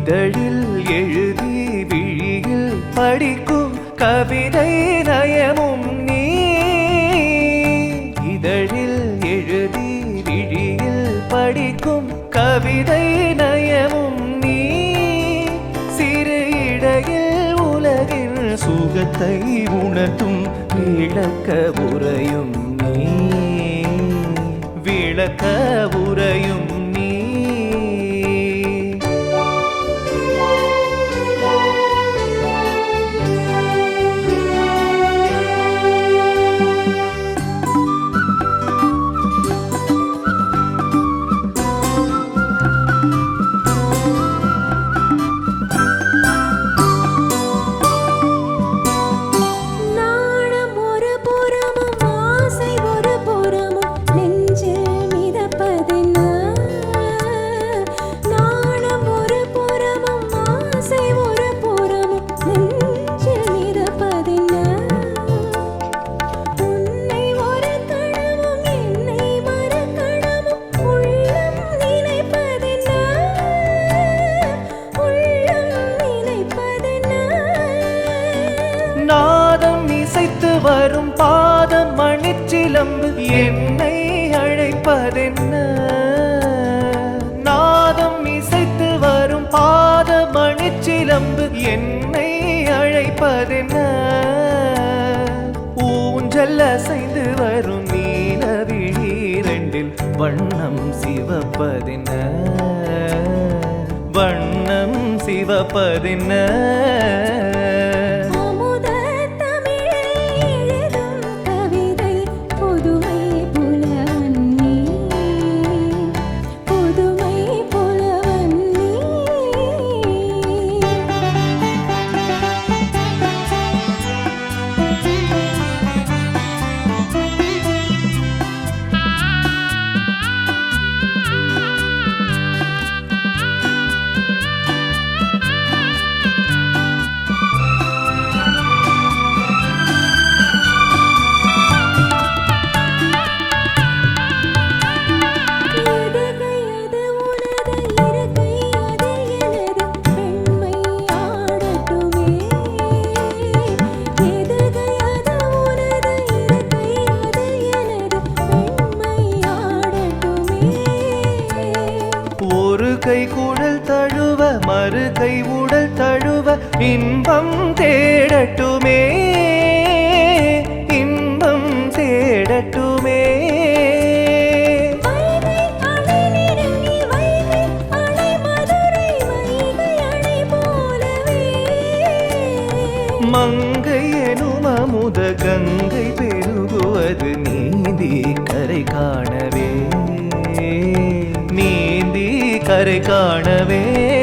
இதழில் எழுதி விழியில் படிக்கும் கவிதை நயமும் நீ. இதழில் எழுதி விழியில் படிக்கும் கவிதை நயமும் நீ. சிறு இடையில் உலகின் சுகத்தை உணர்த்தும் விளக்க உரையும் நீ. விளக்க உரையும் நீ. நாதம் இசைத்து வரும் பாதம் மணிச்சிலம்பு என்னை அழைப்பதென்ன. நாதம் இசைத்து வரும் பாத மணிச்சிலம்பு என்னை அழைப்பதென்ன. ஊஞ்சல் அசைந்து வரும் நீலவிழி இரண்டில் வண்ணம் சிவப்பதென்ன. வண்ணம் சிவப்பதென்ன. ஒரு கை குழல் தழுவ மறு கை உடல் தழுவ இன்பம் தேடட்டுமே. இன்பம் தேடட்டுமே. மங்கை எனும் அமுத கங்கை பெருகுவது நீந்தி கரை காணவே. நீந்தி கரை காணவே.